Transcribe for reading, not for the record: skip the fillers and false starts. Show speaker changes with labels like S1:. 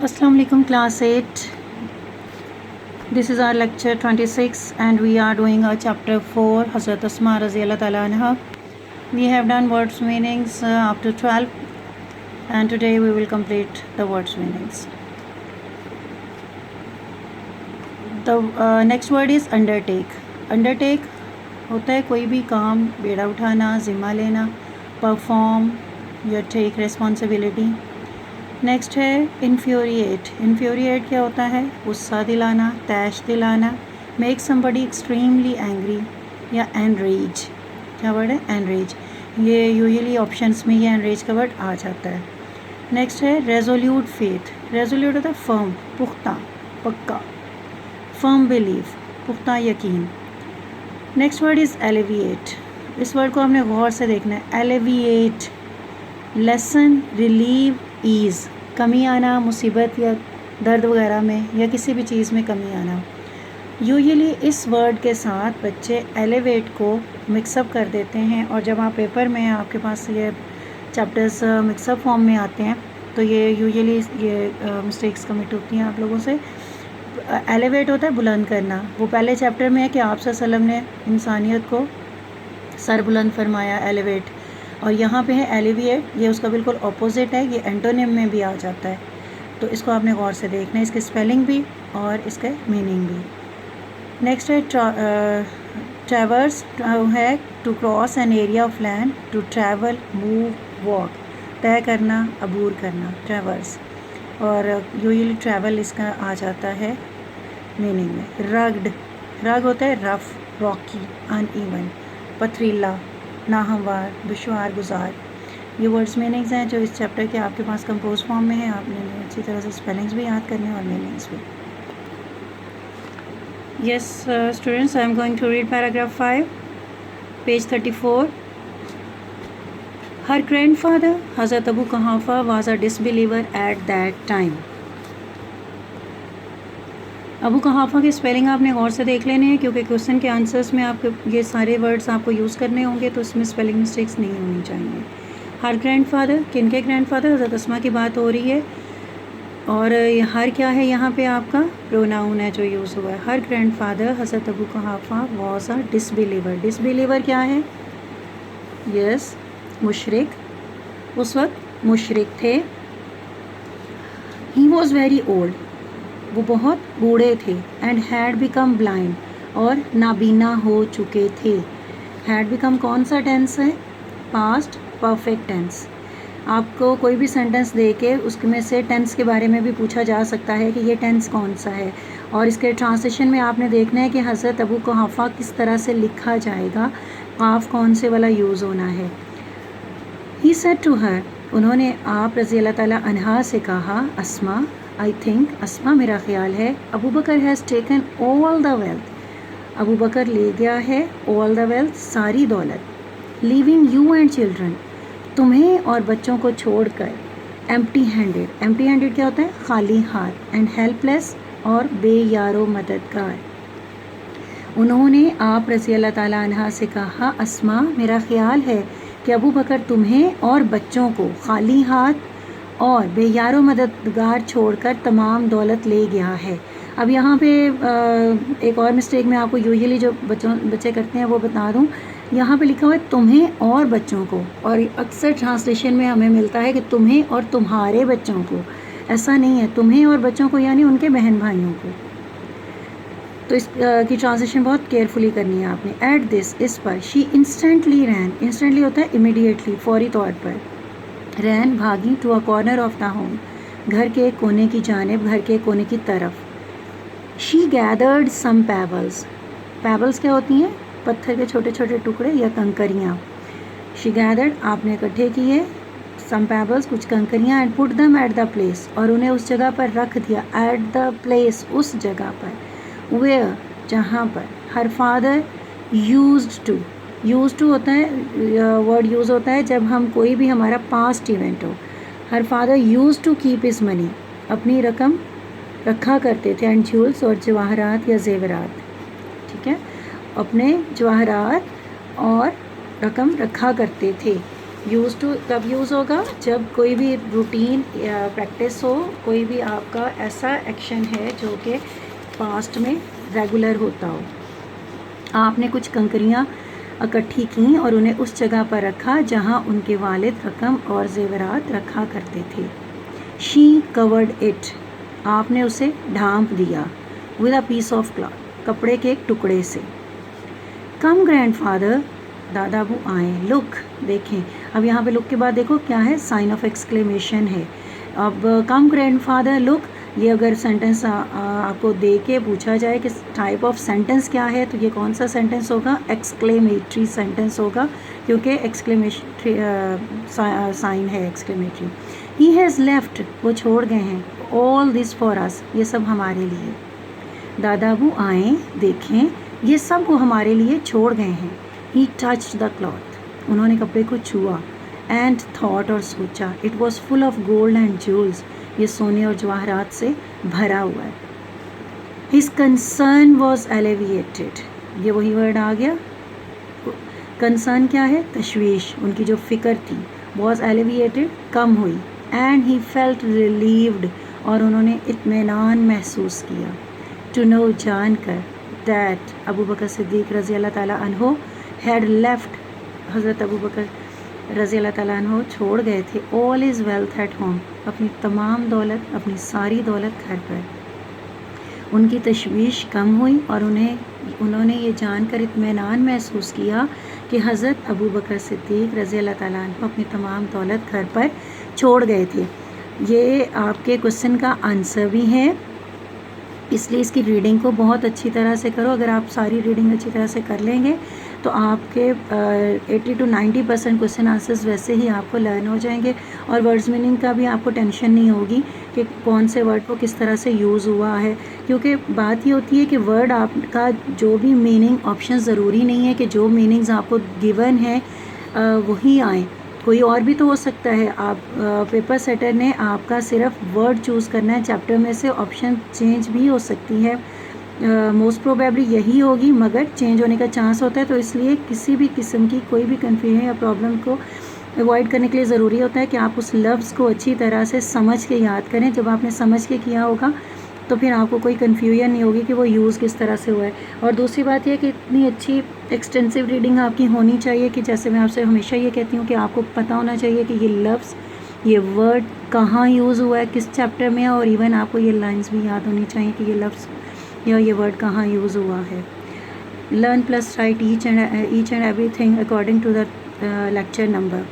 S1: Assalamu alaikum class 8. This is our lecture 26 and we are doing our chapter 4 Hazrat Asma Raziyallahu Ta'ala Anha. We have done words meanings up to 12 and today we will complete the words meanings. The next word is undertake. Undertake होता है कोई भी काम बेड़ा उठाना, ज़िम्मा लेना, perform या take responsibility. Next है इन्फ्यूरिएट. इन्फ्यूरिएट क्या होता है? गुस्सा दिलाना, तैश दिलाना. मेक समबडी एक्सट्रीमली एंग्री या एनरेज. क्या वर्ड है? एनरेज. ये यूजुअली ऑप्शंस में ये एनरेज का वर्ड आ जाता है. नेक्स्ट है रेजोल्यूट फेथ. रेजोल्यूट होता है फर्म, पुख्ता, पक्का. फर्म बिलीव, पुख्ता यकीन. Next word is alleviate. इस वर्ड को हमने गौर से देखना है. Alleviate, lesson, relieve, ease. कमी आना, मुसीबत या दर्द वगैरह में या किसी भी चीज़ में कमी आना. यूजुअली इस वर्ड के साथ बच्चे एलिवेट को मिक्सअप कर देते हैं और जब आप पेपर में आपके पास ये चैप्टर्स मिक्सअप फॉर्म में आते हैं तो ये यूजुअली ये मिस्टेक्स कमिट होती हैं आप लोगों से. एलिवेट होता है बुलंद करना. वो पहले चैप्टर में है कि आप सल्लल्लाहु अलैहि वसल्लम ने इंसानियत को सर बुलंद फरमाया, एलिवेट. और यहाँ पे है एलिविएट, ये उसका बिल्कुल अपोजिट है. ये एंटोनिम में भी आ जाता है. तो इसको आपने गौर से देखना है, इसके स्पेलिंग भी और इसके मीनिंग भी. नेक्स्ट है ट्रैवर्स है to cross an area of land, to travel, move, walk. तय करना, अबूर करना, ट्रैवर्स. और यूजुअली ट्रैवल इसका आ जाता है मीनिंग में. रग्ड, रग होता है रफ, रॉकी, अनइवन, पथरीला, नाहमवार, दुश्वार, गुजार. ये वर्ड्स मीनिंग्स हैं जो इस चैप्टर के आपके पास कंपोज फॉर्म में है. आपने अच्छी तरह से स्पेलिंग्स भी याद करने और मीनिंग्स भी. Yes students, I am going to read paragraph 5, page 34. Her grandfather हज़रत Abu Quhafa was a disbeliever at that time. Abu Quhafa की स्पेलिंग आपने गौर से देख लेने हैं क्योंकि क्वेश्चन के आंसर्स में आपके ये सारे वर्ड्स आपको यूज़ करने होंगे तो इसमें स्पेलिंग मिस्टेक्स नहीं होनी चाहिए. हर ग्रैंडफादर, किन के ग्रैंडफादर? हज़रत अस्मा की बात हो रही है. और हर क्या है यहाँ पे? आपका प्रोनाउन है जो यूज़ हुआ है. हर ग्रैंडफादर हज़रत Abu Quhafa was a disbeliever. Disbeliever क्या है? यस, मुशरिक. उस वक्त मुशरिक थे. ही वॉज वेरी ओल्ड, वो बहुत बूढ़े थे. एंड हैड बिकम ब्लाइंड, और नाबीना हो चुके थे. हैड बिकम कौन सा टेंस है? Past perfect tense. आपको कोई भी सेंटेंस दे के उसमें से टेंस के बारे में भी पूछा जा सकता है कि ये टेंस कौन सा है. और इसके ट्रांसलेशन में आपने देखना है कि हज़रत अबू कुहाफा किस तरह से लिखा जाएगा, काफ कौन से वाला यूज़ होना है. ही सेड टू हर, उन्होंने आप रज़ी अल्लाह ताला अन्हा से कहा, अस्मा, आई थिंक, अस्मा मेरा ख्याल है, Abu Bakr has taken all the wealth, Abu Bakr ले गया है, ऑल द वेल्थ, सारी दौलत, लीविंग यू एंड चिल्ड्रन, तुम्हें और बच्चों को छोड़कर, एम्प्टी हैंडेड. एम्प्टी हैंडेड क्या होता है? खाली हाथ. एंड हेल्पलेस, और बेयारो मददगार. उन्होंने आप रज़ी अल्लाह ताला अन्हा से कहा, अस्मा मेरा ख्याल है कि अबू बकर तुम्हें और बच्चों को खाली हाथ और बेयारो मददगार छोड़कर तमाम दौलत ले गया है. अब यहाँ पे एक और मिस्टेक मैं आपको यूजुअली जो बच्चे करते हैं वो बता दूँ. यहाँ पे लिखा हुआ है तुम्हें और बच्चों को, और अक्सर ट्रांसलेशन में हमें मिलता है कि तुम्हें और तुम्हारे बच्चों को. ऐसा नहीं है, तुम्हें और बच्चों को यानी उनके बहन भाइयों को. तो इस की ट्रांसलेशन बहुत केयरफुली करनी है आपने. एट दिस, इस पर. She instantly rain. इंस्टेंटली होता है इमीडिएटली, फौरी तौर पर. रैन, भागी. To a corner of the home, घर के कोने की जानिब, घर के कोने की तरफ. She gathered some pebbles. Pebbles क्या होती हैं? पत्थर के छोटे छोटे टुकड़े या कंकरियाँ. शी गैदर्ड, आपने इकट्ठे किए, सम पेबल्स, कुछ कंकरियाँ. And put them at the place, और उन्हें उस जगह पर रख दिया. एट द प्लेस, उस जगह पर. वेयर, जहाँ पर. Her father used to. Use to होता है वर्ड यूज़ होता है जब हम कोई भी हमारा पास्ट इवेंट हो. Her father use to keep his money, अपनी रकम रखा करते थे. एंड ज्वेल्स, और जवाहरात या जेवरात. ठीक है, अपने जवाहरात और रकम रखा करते थे. यूज़ टू कब यूज़ होगा? जब कोई भी रूटीन या प्रैक्टिस हो, कोई भी आपका ऐसा एक्शन है जो कि पास्ट में रेगुलर होता हो। आपने कुछ कंकरियाँ इकट्ठी की और उन्हें उस जगह पर रखा जहाँ उनके वालिद रकम और ज़ेवरात रखा करते थे। शी कवर्ड इट, आपने उसे ढांप दिया। With a piece of cloth, कपड़े के एक टुकड़े से। कम ग्रैंडफादर, दादा अबू आए। लुक, देखें। अब यहाँ पे लुक के बाद देखो क्या है, साइन ऑफ एक्सक्लेमेशन है। अब कम ग्रैंडफादर लुक, ये अगर सेंटेंस आपको दे के पूछा जाए कि टाइप ऑफ सेंटेंस क्या है, तो ये कौन सा सेंटेंस होगा? एक्सक्लेमेटरी सेंटेंस होगा, क्योंकि एक्सक्लेमेटरी साइन है एक्सक्लेमेटरी। ही हैज़ लेफ्ट, वो छोड़ गए हैं। ऑल दिस फॉर अस, ये सब हमारे लिए। दादा अबू आए, देखें, ये सब वो हमारे लिए छोड़ गए हैं। ही टच्ड द क्लॉथ, उन्होंने कपड़े को छुआ। एंड थॉट, और सोचा। It was full of gold and jewels, ये सोने और जवाहरात से भरा हुआ है। हिज कंसर्न वॉज एलिविएटेड, ये वही वर्ड आ गया। कंसर्न क्या है? तशवीश, उनकी जो फ़िक्र थी। वॉज एलिविएटेड, कम हुई। एंड ही फेल्ट रिलीव्ड, और उन्होंने इत्मीनान महसूस किया। टू नो, जान कर। दैट अबू बकर सिद्दीक रज़ी अल्लाह ताला अन्हो हैड लेफ्ट, हज़रत अबू बकर रज़ी अल्लाह ताला अन्हो छोड़ गए थे। All is wealth at home, अपनी तमाम दौलत, अपनी सारी दौलत घर पर। उनकी तशवीश कम हुई और उन्होंने ये जानकर इत्मीनान महसूस किया कि हज़रत अबू बकर सिद्दीक रज़ी अल्लाह ताला अन्हो अपनी तमाम दौलत घर पर छोड़ गए थे। ये आपके क्वेश्चन का आंसर भी है, इसलिए इसकी रीडिंग को बहुत अच्छी तरह से करो। अगर आप सारी रीडिंग अच्छी तरह से कर लेंगे तो आपके 80 to 90% क्वेश्चन आंसर्स वैसे ही आपको लर्न हो जाएंगे, और वर्ड्स मीनिंग का भी आपको टेंशन नहीं होगी कि कौन से वर्ड को किस तरह से यूज़ हुआ है, क्योंकि बात ये होती है कि वर्ड आपका जो भी मीनिंग, ऑप्शन ज़रूरी नहीं है कि जो मीनिंग्स आपको गिवन है वही आए, कोई और भी तो हो सकता है। आप पेपर सेटर ने आपका सिर्फ वर्ड चूज़ करना है, चैप्टर में से ऑप्शन चेंज भी हो सकती है। मोस्ट प्रोबेबली यही होगी, मगर चेंज होने का चांस होता है, तो इसलिए किसी भी किस्म की कोई भी कन्फ्यूजन या प्रॉब्लम को अवॉइड करने के लिए ज़रूरी होता है कि आप उस लफ्ज़ को अच्छी तरह से समझ के याद करें। जब आपने समझ के किया होगा तो फिर आपको कोई कन्फ्यूजन नहीं होगी कि वो यूज़ किस तरह से हुआ है। और दूसरी बात यह कि इतनी अच्छी एक्सटेंसिव रीडिंग आपकी होनी चाहिए कि जैसे मैं आपसे हमेशा ये कहती हूँ कि आपको पता होना चाहिए कि ये लफ्ज़, ये वर्ड कहाँ यूज़ हुआ है, किस चैप्टर में है, और इवन आपको ये लाइंस भी याद होनी चाहिए कि ये लफ्ज़ या ये वर्ड कहाँ यूज़ हुआ है। Learn plus write each and everything according to the lecture number.